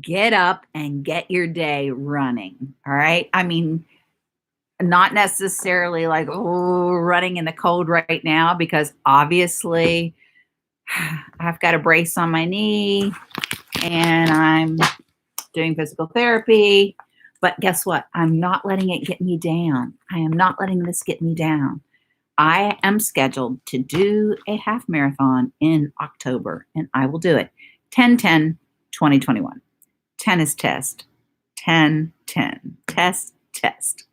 Get up and get your day running. All right. I mean, not necessarily like, oh, running in the cold right now, because obviously I've got a brace on my knee and I'm doing physical therapy. But guess what? I'm not letting it get me down. I am not letting this get me down. I am scheduled to do a half marathon in October, and I will do it 10/10/2021. 10 is test, 10/10, test, test.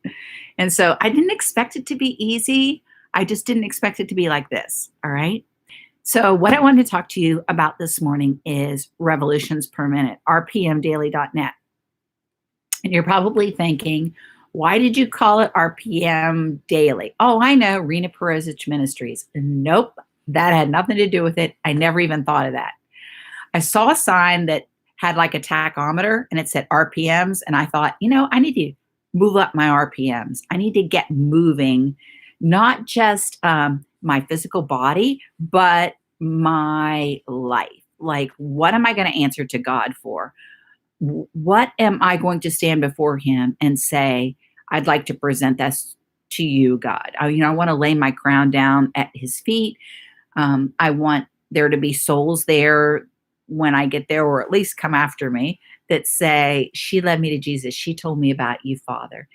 And so I didn't expect it to be easy. I just didn't expect it to be like this. All right. So, what I wanted to talk to you about this morning is revolutions per minute, rpmdaily.net. And you're probably thinking, why did you call it RPM Daily? Oh, I know, Rena Perezich Ministries. Nope, that had nothing to do with it. I never even thought of that. I saw a sign that had like a tachometer and it said RPMs. And I thought, I need to move up my RPMs. I need to get moving, not just my physical body, but my life. Like, what am I going to answer to God for? What am I going to stand before Him and say, I'd like to present this to you, God? I want to lay my crown down at His feet. I want there to be souls there when I get there, or at least come after me, that say, she led me to Jesus. She told me about you, Father.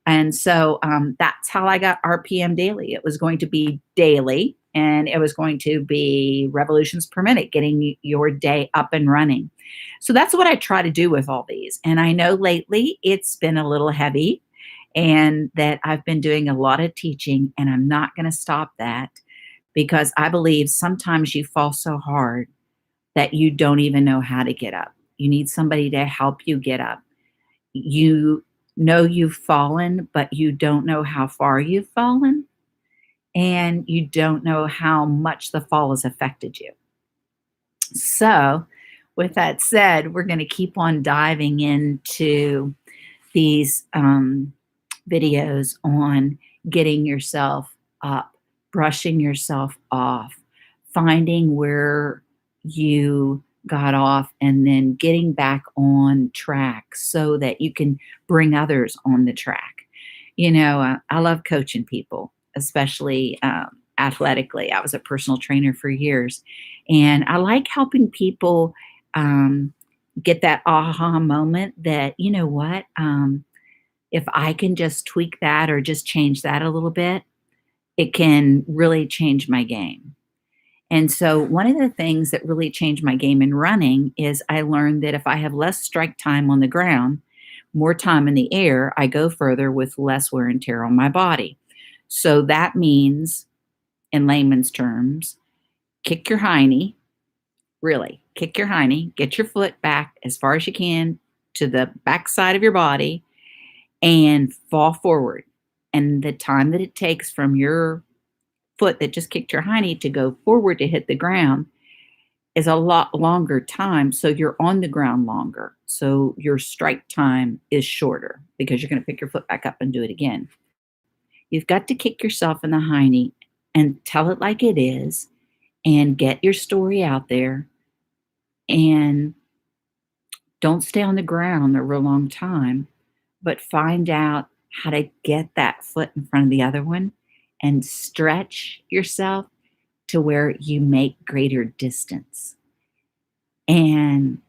And so that's how I got RPM Daily. It was going to be daily, and it was going to be revolutions per minute, getting your day up and running. So that's what I try to do with all these. And I know lately it's been a little heavy, and that I've been doing a lot of teaching, and I'm not going to stop that, because I believe sometimes you fall so hard that you don't even know how to get up. You need somebody to help you get up. You know you've fallen, but you don't know how far you've fallen, and you don't know how much the fall has affected you. So, with that said, we're going to keep on diving into these videos on getting yourself up, brushing yourself off, finding where you got off, and then getting back on track so that you can bring others on the track. I love coaching people, especially athletically. I was a personal trainer for years, and I like helping people um, get that aha moment that, you know what, if I can just tweak that or just change that a little bit, it can really change my game. And so, one of the things that really changed my game in running is I learned that if I have less strike time on the ground, more time in the air, I go further with less wear and tear on my body. So that means, in layman's terms, kick your hiney, really kick your hiney, get your foot back as far as you can to the back side of your body, and fall forward. And the time that it takes from your foot that just kicked your hiney to go forward to hit the ground is a lot longer time. So you're on the ground longer. So your strike time is shorter because you're going to pick your foot back up and do it again. You've got to kick yourself in the hiney and tell it like it is, and get your story out there, and don't stay on the ground a real long time, but find out how to get that foot in front of the other one and stretch yourself to where you make greater distance. And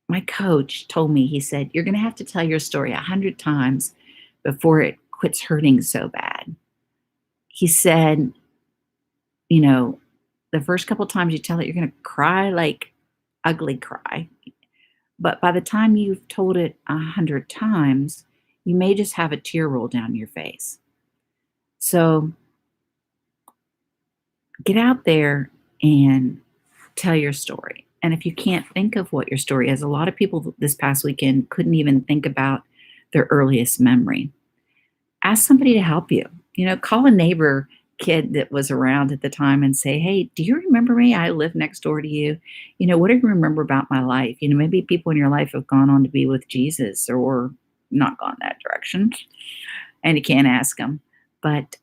my coach told me, he said, you're going to have to tell your story 100 times before it quits hurting so bad. He said, the first couple times you tell it, you're going to cry like ugly cry. But by the time you've told it 100 times, you may just have a tear roll down your face. So get out there and tell your story. And if you can't think of what your story is, a lot of people this past weekend couldn't even think about their earliest memory. Ask somebody to help you. Call a neighbor kid that was around at the time and say, hey, do you remember me? I live next door to you. What do you remember about my life? Maybe people in your life have gone on to be with Jesus or not gone that direction, and you can't ask them. But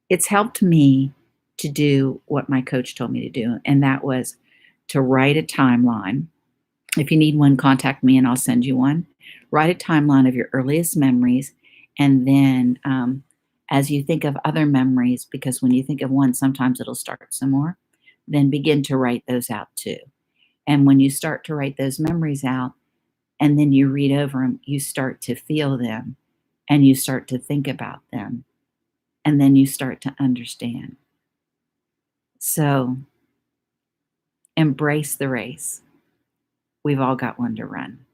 it's helped me to do what my coach told me to do, and that was to write a timeline If you need one, contact me and I'll send you one. Write a timeline of your earliest memories. And then as you think of other memories, because when you think of one, sometimes it'll start some more, then begin to write those out too. And when you start to write those memories out and then you read over them, you start to feel them and you start to think about them. And then you start to understand. So embrace the race. We've all got one to run.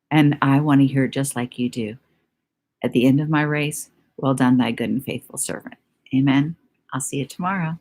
And I want to hear just like you do. At the end of my race, well done, thy good and faithful servant. Amen. I'll see you tomorrow.